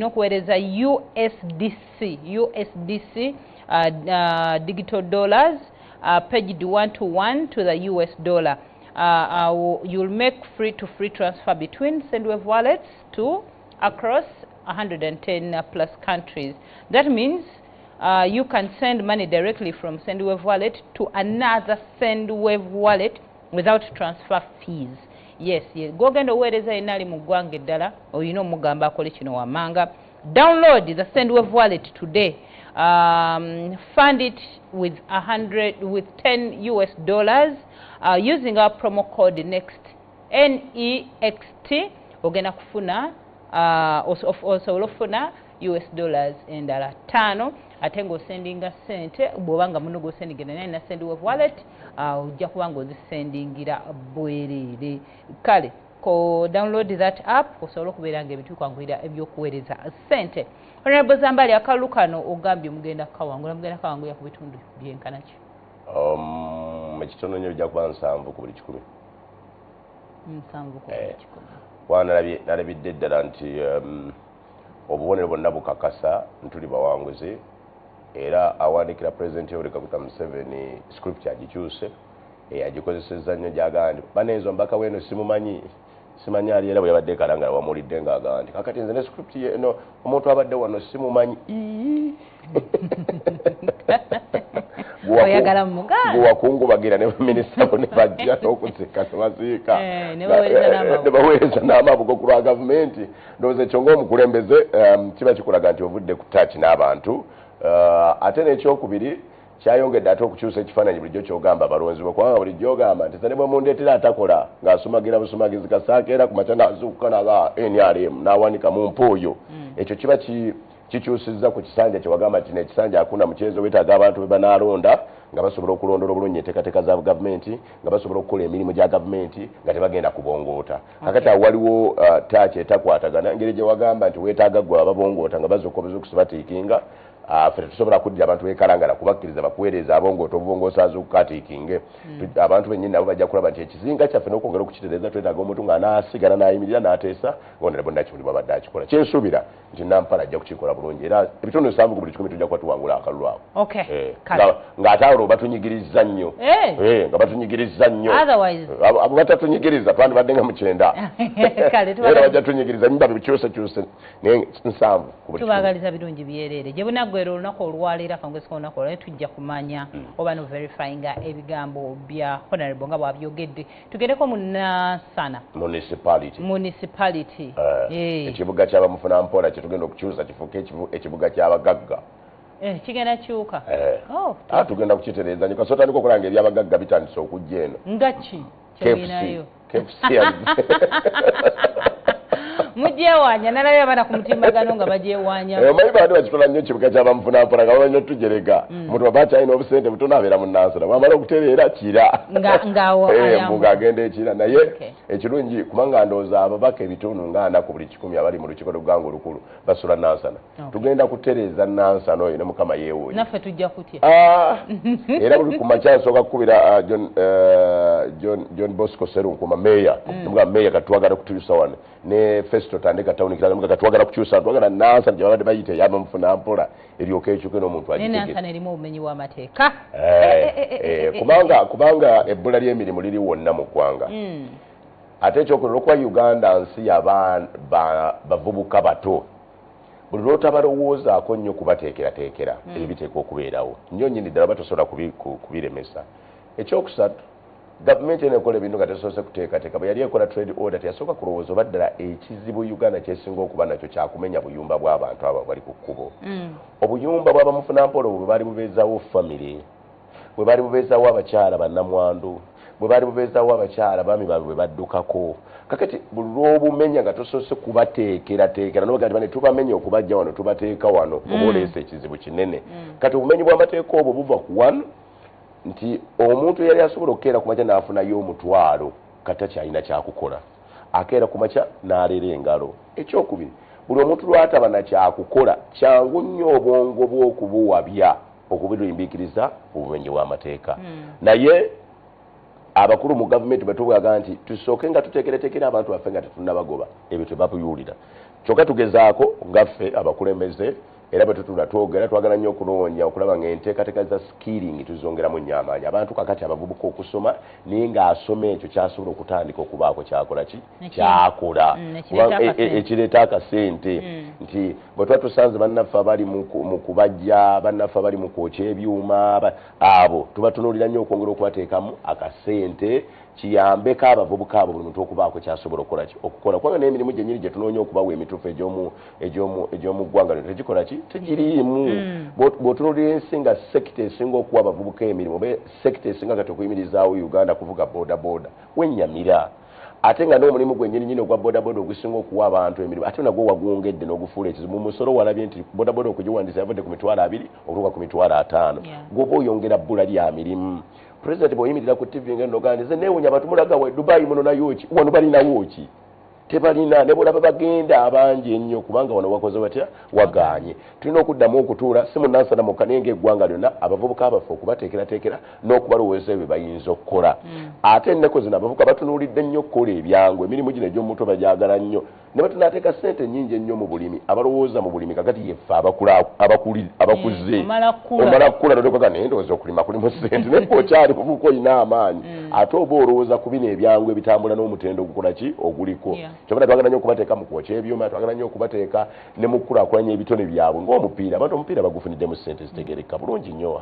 okuweereza USDC digital dollars pegged 1-to-1 to the US dollar. You'll make free transfer between Sendwave wallets across 110 plus countries. That means you can send money directly from Sendwave wallet to another Sendwave wallet without transfer fees. Yes, gogenda oweereza enali mu ggwanga eddala olina omugamba akole kino wammanga. Download the Sendwave wallet today. Fund it with 10 US dollars using our promo code NEXT NEXT. Ogenda kufuna osobola okufuna US dollars endala 5 ate ng'osendinga ssente bw'obanga muno gw'osendingira naye na Sendwave wallet ojja kuba ng'ozisendingira bwereere. Kale ko download that app osobola okubeera ng'ebintu kwanguyira ebyokuweereza ssente. Honorable Zambali akalulu kano ogambye mugenda kawangula ku bitundu byenkana ki? Ekitono nnyo bijja kuba 7 ku buli 10. 7 ku buli 10. Wana nalabidde ddala nti obubonero bonna bukakasa ntuli bawanguzi era awandiikira President Yoweri Kaguta Museveni script agikyuse agikozesezza nnyo gy'agamba nti baneezo mbaka weeno simanyi ali era bwe yabadde kalangala wamuwulidde ng'agamba nti kakati nze ne script eno omuntu abadde wano simumanyi oyagala muganda bwewakungubagira ne baminisita bo ne bajja n'okusika ne basiika ne baweereza n'amabugo ku lwa gavumenti ndowooza ekyo ng'omukulembeze kiba kikulaga nti ovudde ku taaki n'abantu ate n'ekyokubiri kyayongedde ate okukyusa ekifaananyi bulijjo ky'ogamba abalonzi kubanga bulijjo ogamba nti ne bwe mundeetera atakola ng'asumagira busumagizi kasaaka era ku makya n'azuukuka n'aba NRM n'awanika mu mpuuyo ekyo kiba kikyusizza ku kisanja kye wagamba nti n'ekisanja akuna mukyezo weetaaga abantu be banaalonda nga basobola okulondola obulungi enteekateeka za gavumenti nga basobola okukola emirimu gya gavumenti nga tebagenda kubongoota kakati awo waliwo taaki etakwatagana engeri gye wagamba nti weetaaga ggwe ababongoota nga bazza okubizukusi batiikinga ffe tetusobola kuddira abantu bekalangala kubakkiriza bakuweereza abongoota obubongoosa azukukatiikinge abantu bennyini nabo bajja kulaba nti ekizinga kyaffe n'okwongera okukitereeza twetaaga omuntu ng'anaasigala n'ayimirira n'ateesa ng'Honorable Nakimuli bw'abadde akikola kyensuubira nti Nampala ajja kukikola bulungi era ebitundu 7 ku buli 10 tujja kuba tuwangula akalulu ako ng'ate awo batunyigiriza nnyo nga batunyigiriza nnyo abo batatunyigiriza twandibadde nga mu 9 era bajja tunyigiriza nyimba bikyusekyuse naye 7 ku buli 10 tubagaliza birungi byereere gye bunaggwera olunaku olwaleero akangwesi k'olunaku olwo tujja kumanya oba noverifyinga ebigambo bya Honorable nga bw'abyogedde tugendeko mu Nansana municipality ekibuga ky'abamufuna mpola kyetugenda okukyusa kifuuke ekibuga ky'abagagga kigenda kyuka tugenda kukitereeza nyo kasota niko okulanga ebyabagagga bitandise okujja eno nga ki kyebinayo Mujewanya nalabye abana ku mutimbagano nga bagyewanya. Omanyi baadde bakikola nnyo kibuga ky'abamufunampula nga bamanyi ottugereka. Muntu baba alina obusente butono abeera mu Nansana. Bwamala okutereera kira. Mbuga agenda ekira naye ekirungi kubanga ndowooza ababaka ebitundu nga 4 ku buli 10 abali mu lukiiko lw'eggwanga olukulu basula Nansana. Tugenda kutereeza Nansana oyo ne Mukama yeewuunye. Naffe tujja kutya. Era buli ku makya asooka kukubira John Bosco Serunkuma meya. Nga meya katwagala kutuusa wano. Ne Festo Tandika Town kiraga nga katwagala kukyusa twagala Nansana gye babadde bayite yaba mufunampola eryoka ekyuke n'omuntu agitegeka. Nansana erimu obumenyi bw'amateeka. Kubanga ebbula ly'emirimu liri wonna mu ggwanga. Ate ekyokulira okuba Uganda nsi bavubuka bato. Buli lw'otabalowoozaako nnyo kubateekerateekera ebiteekwa okubeerawo. Nnyo nnyini ddala batosobola kubiremesa. Ekyokusatu gavumenti enekola ebintu nga tesoose kuteekateeka bwe yali ekola trade order teyasooka kulowooza oba ddala ekizibu Uganda kyesinga okuba nakyo kyakumenya buyumba bw'abantu abo bali ku kkubo. Obuyumba bw'abamufunampolo bwe baali bubeezaawo famire, bwe baali bubeezaawo abakyala bannamwandu, bwe baali bubeezaawo abakyala baami baabwe bwe baddukako. Kakati buli lw'obumenya nga tosoose kubateekerateekera nobaga nti bane tubamenya okubajja wano tubateeka wano oba oleese ekizibu kinene. Kati obumenyi bw'amateeka obwo buva ku wano nti omuntu yali asobola okukeera ku makya n'afunayo omutwalo kata kyalina kyakukola. Akeera ku makya n'aleera engalo. Ekyokubiri buli omuntu lw'ataba na kyakukola kyangu nnyo obwongo bw'okubuwabya okubulimbiikiriza obumenyi bw'amateeka. Naye abakulu mu gavumenti batubwaga nti tusooke nga tuteekerateekera abantu baffe nga tetunnabagoba ebyo tebabiwulira. Kyokka tugezaako ngaffe abakulembeze era bwe tutula twogera twagala nnyo okuloonya okulaba ng'enteekateeka za skilling tuzongeramu nnyo amaanyi. Abantu kakati abavubuka okusoma naye ng'asoma ekyo kyasobola okutandika okubaako kyakola ki kyakola ekireeta akasente nti bwe tuba tusanze bannaffe abali mu kubajja bannaffe abali mu kwokya ebyuma abo tubatunuulira nnyo okwongera okubateekamu akasente kiyambeko abavubuka abo buli muntu okubaako kyasobola okukola kubanga n'emirimu gyennyini gye tunoonya okubawa emituufu egy'omu ggwanga lino tegikola ki tegiriimu. Bw'otunuulira ensi nga sekita esinga okuwa abavubuka emirimu oba sekita esinga kati okuyimirizaawo Uganda kuvuga boodabooda wennyamira. Ate nga n'omulimu gwennyini ogwa boodabooda ogusinga okuwa abantu emirimu ate nagwo wagwongedde n'ogufuula ekizibu. Mu musolo walabye nti boodabooda okugiwandiisa yavudde ku mitwalo 2 okutuuka ku mitwalo 5. Gw'oba oyongera bbula lya mirimu. President bw'oyimirira ku TV ngendo gandize neewunya abantu mulaga wa Dubai muno nayo ki wano balinawo ki tebalina ne bulaba bagenda abangi ennyo kubanga wano wakoze batya waganye. Tulina okuddamu okutuula si mu Nansana mu kanenge eggwanga lyonna abavubuka abaffe okubateekerateekera n'okubalowooza ebyo bayinza okukola. Ate ennaku zino abavubuka batunuulidde nnyo okukola ebyangu emirimu gino egy'omuntu bagyagala nnyo ne batunaateeka ssente nnyingi ennyo mu bulimi abalowooza mu bulimi kakati yeffe abakuze omala kkula nodekwaga naye ndowooza okulima kulimu ssente naye okyali mubuuka olina amaanyi ate oba olowooza ku bino ebyangu ebitambula n'omutendo ogukola ki oguliko. Kyokka twagala nnyo okubateeka mu kwokya ebyuma twagala nnyo okubateeka ne mu kukulaakulanya ebitone byabwe ng'omupiira abantu omupiira bagufuniddemu ssente zitegereka bulungi nnyo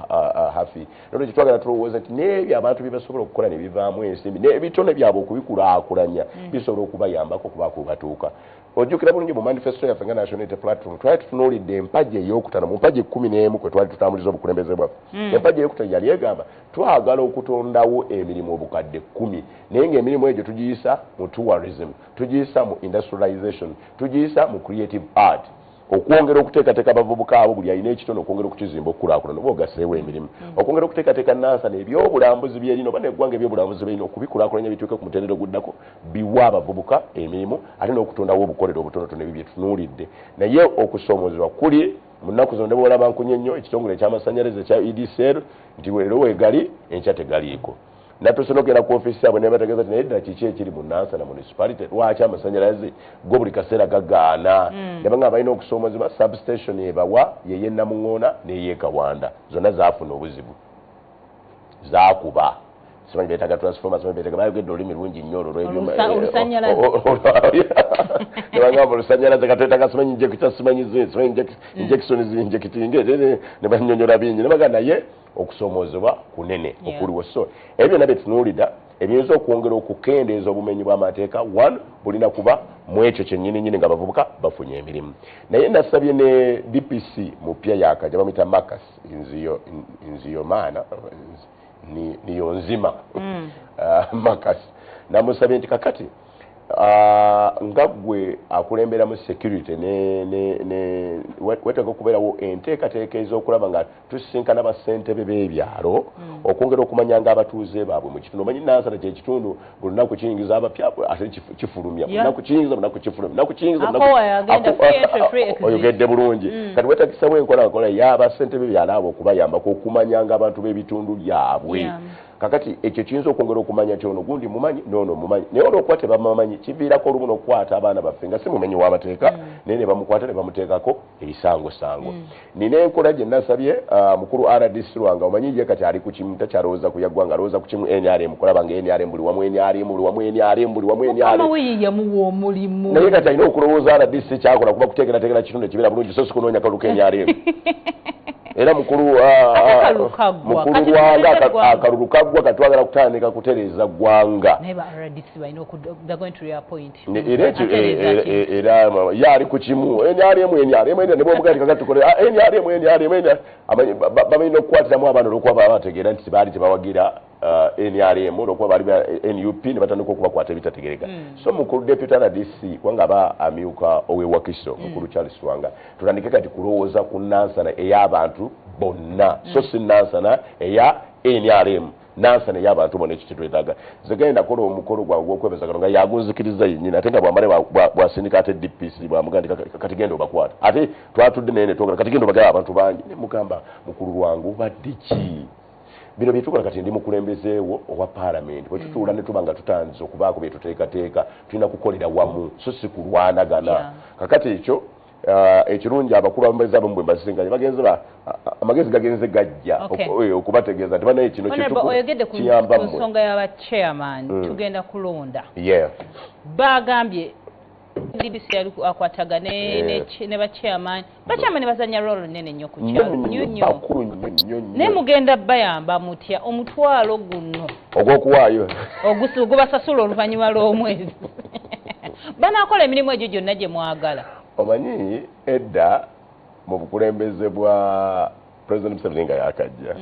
hafi nolwekyo twagala tulowooza nti n'ebyo abantu bye basobola okukola ne bivaamu ensimbi n'ebitone byabwe okubikulaakulanya bisobola okubayambako okubaako batuuka. Ojjukira bulungi mu manifesto yaffe nga National Unity Platform twali tutunuulidde empagi ey'okutaano mu mpagi 11 kwe twali tutambuliza obukulembeze bwaffe. Empagi ey'okutaano yali egamba twagala okutondawo emirimu obukadde 10 naye ng'emirimu egyo tugiyisa mu tourism tugiyisa mu industrialization tugiyisa mu creative art okwongera okuteekateeka abavubuka abo buli alina ekitono okwongera okukizimba okukulaakulana oba ogaseewo emirimu okwongera okuteekateeka Nansana ebyobulambuzi byerina oba n'eggwanga ebyobulambuzi byerina okubikulaakulanya bituuke ku mutendera oguddako biwa abavubuka emirimu ate n'okutondawo obukolero obutonotono ebyo bye tutunuulidde. Naye okusoomozebwa kuli mu nnaku zino ne bw'olaba nkunye nnyo ekitongole eky'amasannyalaze ekya EDCL nti leero weegali enkya tegaliiko. Natuuse n'ogenda ku ofiisi yaabwe ne bategeeza nti naye ddala kiki ekiri mu Nansana municipality lwaki amasannyalaze go buli kaseera gagaana ne banga balina okusoomozebwa substation ebawa yeye Namuŋŋoona n'ey'e Kawanda zonna zaafuna obuzibu zaakuba simanyi beetaga transformer simanyi beetaga bayogedde olulimi lulungi nnyo olwo ne bagamba olusannyalaze katwetaaga simanyi injekita simanyi injection zinjekitinge ne bannyonnyola bingi ne bagamba naye okusoomozebwa kunene okuliwo. So ebyo byonna bye tunuulira ebiyinza okwongera okukendeeza obumenyi bw'amateeka 1 bulina kuba mu ekyo kyennyini nga abavubuka bafunye emirimu. Naye nasabye ne DPC mupya yaakajja bamuyita Marcus Nziyomaana niyo nzima Marcus namusabye nti kakati ngagwe akulembera mu security ne wetaka okubeerawo enteekateeka ez'okulaba nga tusisinkana abasentebe b'ebyalo okwongera okumanya ng'abatuuze baabwe mu kitundu. Omanyi Nansana kye kitundu buli lunaku kiyingiza abapya ate kifulumya, buli lunaku kiyingiza, buli lunaku kifulumya, lunaku kiyingiza, oyogedde bulungi. Kati wetakisawo enkola y'abasentebe b'ebyalo abo okubayambako okumanya ng'abantu b'ebitundu byabwe. Kakati ekyo kiyinza okwongera okumanya nti ono gundi mumanyi n'ono mumanyi, naye olw'okuba tebamumanyi kiviirako olumu n'okukwata abaana baffe nga si mumenyi w'amateeka naye ne bamukwata ne bamuteekako ebisangosango. Nina enkola gye nasabye mukulu RDC Lwanga, omanyi ye kati ali ku kimu, takyalowooza ku yaggwanga, alowooza ku kimu NRM, kulaba nga NRM buli wamu NRM buli wamu NRM buli wamu NRM. Naye kati alina okulowooza RDC kyakola kuba kuteekerateekera kitundu ekibeera bulungi so si kunoonya kalulu ka NRM. Era mukulu Lwanga akalulu kaggwa katwagala kutandika kutereeza ggwanga. Era yali ku kimu NRM ne bwomugaa kakati tukole NRM babalina okukwatiramu abaana olw'okuba baba bategeera nti baali tebawagira NRM olw'okuba baali NUP ne batandika okubakwata ebitategereka. So mukulu deputy RDC kubanga aba amyuka ow'ewakiso mukulu Charles Lwanga tutandike kati kulowooza ku Nansana ey'abantu bonna so si Nansana eya NRM, Nansana ey'abantu bonna ekyo kyetwetaaga. Nze genda kola omukolo gwawe gw'okwebeza Katonda yagunzikiriza yennyini ate nga bwamale bwasindika ate DPC bwamugamba kati genda obakwata ate twatudde naye ne twogera kati genda obagaba abantu bangi ne mugamba mukulu lwange obadde ki bino byetukola kati ndi mukulembezeewo owa Parliament bwe tutuula ne tuba nga tutandiza okubaako bye tuteekateeka tulina kukolera wamu so si kulwanagana. Kakati ekyo ekirungi abakulu abambaliza abamu bwe mbasisinkanye bagenze amagezi gagenze gajja okubategeeza nti banaye kino oyogedde ku nsonga y'aba chairman tugenda kulonda bagambye DBC yali akwataga ne ba chairman bazanya role nene nnyo ku kyalo nnyo ne mugenda bayamba mutya omutwalo guno ogw'okuwaayo ogubasasula oluvannyuma lw'omwezi banaakola emirimu egyo gyonna gye mwagala. Omanyi edda mu bukulembeze bwa President Museveni nga yakajja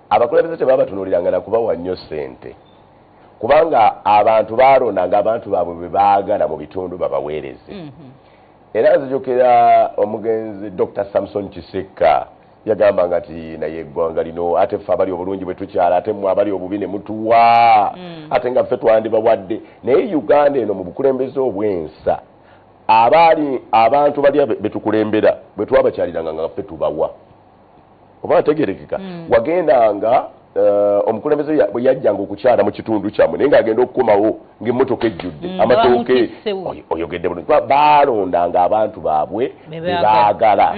abakulembeze tebaba batunuuliranga na kubawa nnyo ssente kubanga abantu baalondanga abantu baabwe be baagala mu bitundu babaweereze. Era nzijukira omugenzi Dr. Samson Kiseka yagambanga nti naye eggwanga lino ate ffe abali obulungi bwe tukyala ate mmwe abali obubi ne mutuwa ate nga ffe twandibawadde. Naye Uganda eno mu bukulembeze obwensa abantu bali betukulembera bwe twabakyaliranga nga ffe tubawa oba ategerekeka wagendanga omukulembeze bwe yajjanga okukyala mu kitundu kyammwe naye ng'agenda okukomawo ng'emmotoka ejjudde amatooke oyogedde bulungi baalondanga abantu baabwe bebaagala.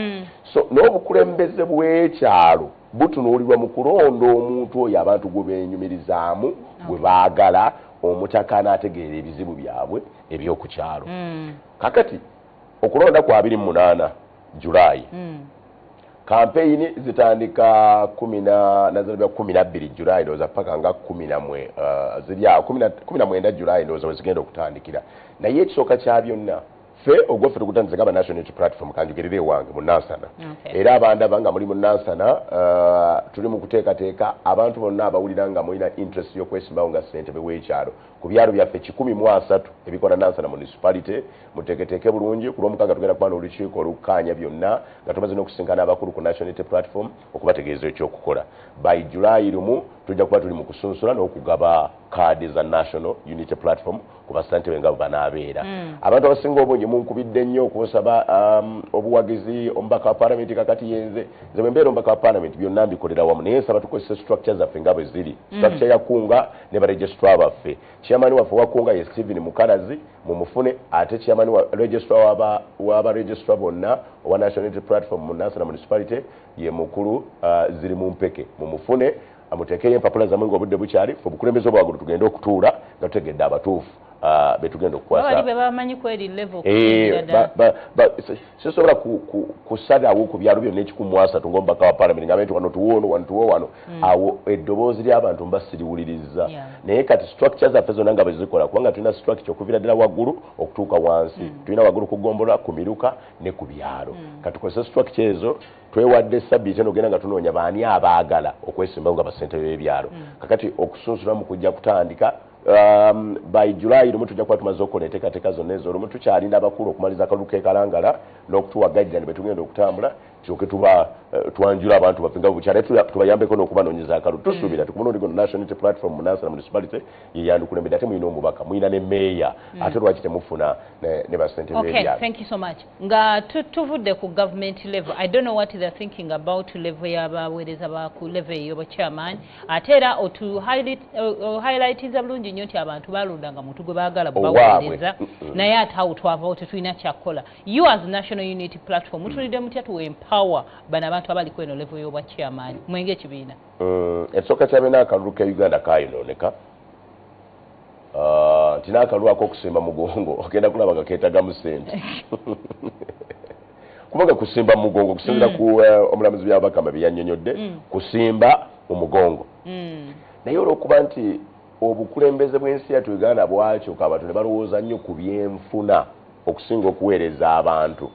So n'obukulembeze bw'ekyalo butunuulirwa mu kulonda omuntu oyo abantu gwe beenyumirizaamu bwe baagala omutaka n'ategeera ebizibu byabwe eby'oku kyalo. Kakati okulonda kwa 28 Julayi kampeyini zitandika 12 Julayi ndowooza paka nga 19 Julayi ndowooza we zigenda okutandikira. Naye ekisooka kya byonna ffe ogwaffe tukutandiza nga National Unity Platform kanjogerere ewange mu Nansana era abandaba nga muli mu Nansana tuli mu kuteekateeka abantu bonna abawulira nga mulina interest y'okwesimbawo nga ssentebe w'ekyalo ku byalo byaffe 103 ebikola Nansana municipality muteeketeeke bulungi ku lw'omukaaga tugenda kuba n'olukiiko olukkaanya byonna nga tumaze n'okusinkana abakulu ku National Unity Platform okubategeeza ekyokukola. By July 1 tujja kuba tuli mu kusunsula n'okugaba kaadi za National Unity Platform ku basantebe nga banaabeera. Abantu abasinga obungi munkubidde nnyo okusaba obuwagizi omubaka wa Parliament kakati yenze nze bwe mbeera omubaka wa Parliament byonna mbikolera wamu naye nsaba tukozese structure zaffe nga bwe ziri. Structure ya Kunga ne baregistrar baffe. Chairman waffe wa Kunga ye Stephen Mukalazi mumufune ate chairman wa registrar waba registrar bonna owa National Unity Platform mu Nansana Municipality ye mukulu ziri mu mpeke mumufune amuteekeyo empapula zammwe ng'obudde bukyali ffe obukulembeze obwagulu tugenda okutuula nga tutegedde abatuufu betugenda okukwasa sisobola kusalawo ku byalo byonna 130 ng'omubaka wa Parliament nga bentu wano tuwoono wano awo eddoboozi ly'abantu mbasiriwuliriza. Naye kati structure zaffe zonna nga bwe zikola kubanga tulina structure okuviira ddala waggulu okutuuka wansi tulina waggulu kugombola ku miruka ne ku byalo kati tukozese structure ezo twewadde sabbiiti eno ogenda nga tunoonya baani abaagala okwesimbawo nga basentebe b'ebyalo kakati okusunsula mu kujja kutandika by July lumu tujja kuba tumaze okukola enteekateeka zonna ezo lumu tukyalinda abakulu okumaliza akalulu k'ekalangala n'okutuwa guideline bwe tugenda okutambula kyokka tuba twanjula abantu baffe nga bukyala tubayambeko n'okubanoonyeza akalulu tusuubira tukumulundi gono national unity platform munasana municipality yeyandukulembedde ate mulina omubaka mulina ne meeya ate lwaki temufuna ne basente Okay, thank you so much. Nga tuvudde ku government level. I don't know what they're thinking about level y'abaweereza ba ku level y'oba chairman. Ate era highlightiza bulungi nnyo nti abantu balondanga muntu gwe baagala baweereza naye ate awo twavaawo tetulina kyakukola. You as National Unity Platform mutulidde mutya to empower bano abantu abali ku eno level y'oba chairman mwenge ekibiina? Ekisooka kyabena akalulu ka Uganda kayonooneka. Tina akalulu ak'okusimba mugongo ogenda kulaba nga keetagamu ssente. Kubanga kusimba mugongo kusinzira ku omulamuzi by'abakama bye yannyonnyodde kusimba omugongo. Naye olw'okuba nti obukulembeze bw'ensi yattu Uganda bwakyuka abantu ne balowooza nnyo ku byenfuna okusinga okuweereza abantu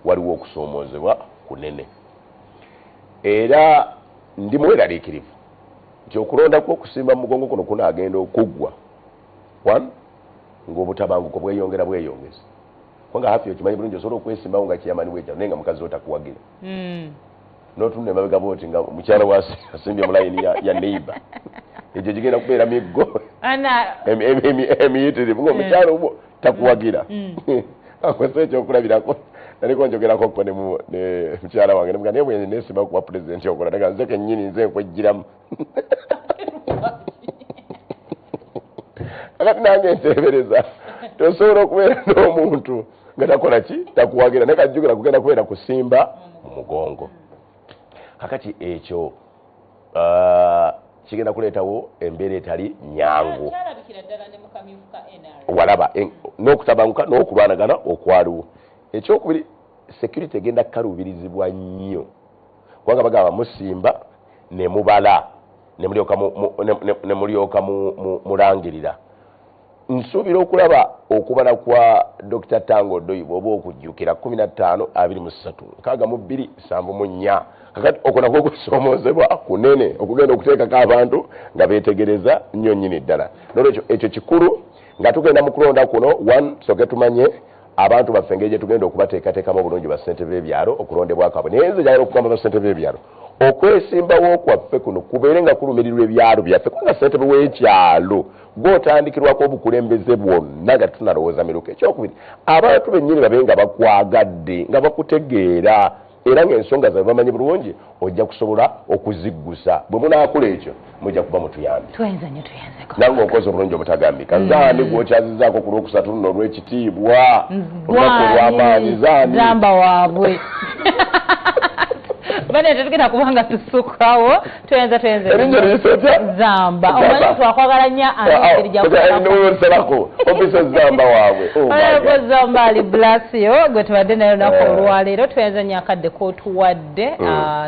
waliwo okusoomoozebwa kunene. Era ndi mweraliikirivu nti okulonda kw'okusimba mugongo kuno kunaagenda okuggwa. One, ng'obutabanguko bweyongeza. Kubanga hafi okimanyi bulungi osobola okwesimbawo nga kiyamani w'ekyalo naye nga mukazi we takuwagira. N'otunula emabega bw'oti nga mukyala wa asimbye mu layini ya neighbor. Ekyo kigenda kubeera miggo emiyitirivu ng'omukyala ogwo takuwagira. Akwese ekyokulabirako naliko njogerako ne mukyala wange nemuga naye bwe neesimba kuba pulezidenti okola naga nze kennyini nze nkwejjiramu. Akati nange nteebereza tosobola okubeera n'omuntu nga takola ki takuwagira naye kajjukira kugenda kubeera kusimba omugongo. Kakati ekyo kigenda kuleetawo embeera etali nyangu. Walaba n'okutabanguka n'okulwanagana okwaliwo. Ekyokubiri security egenda kukaluubirizibwa nnyo kubanga bagamba musimba ne mubala ne mulyoka mulangirira. Nsuubira okulaba okubala kwa Dr. Tango Doi bw'oba okujjukira 15-23-74 kakati okona kw'okusoomoozebwa kunene okugenda okuteekako abantu nga beetegereza nnyo nnyini ddala. N'olwekyo ekyo kikulu nga tugenda mu kulonda kuno one soke tumanye abantu baffe engeri gye tugenda okubateekateekamu obulungi bassente b'ebyalo okulondebwako abo naye nze njagala okugamba bassente b'ebyalo okwesimbawo kwaffe kuno kubeere nga kulumirirwa ebyalo byaffe kubanga ssente bw'ekyalo gw'otandikirwako obukulembeze bwonna nga tunalowooza miruka. Ekyokubiri abantu bennyini babe nga bakwagadde nga bakutegeera era ng'ensonga zaabwe bamanyi bulungi ojja kusobola okuziggusa. Bwe munaakola ekyo mujja kuba mutuyambi. Tuwenze nnyo tuyenzeeko. Nange okoze obulungi obutagambika. Zaani gw'okyazizaako ku lwokusatu luno olw'ekitiibwa olunaku olw'amaanyi zaani zamba waabwe. Bane tetugenda kubanga tusukawo tuyenze erinnya liyiseetya zamba omanyi twakwagala nnyo angeri jakusalako ofisa zamba waabwe olwo zamba ali blasio gwe tubadde nayo lunaku olwaleero tuyenze nnyo akadde k'otuwadde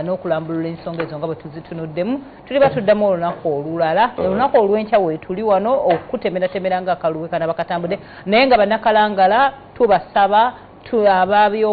n'okulambulula ensonga ezo nga bwe tuzitunuddemu tuli batuddamu olunaku olulala olunaku olw'enkya weetuli wano okutemeratemera nga akaluwe kanaba katambudde naye nga bannakalangala tubasaba ababyo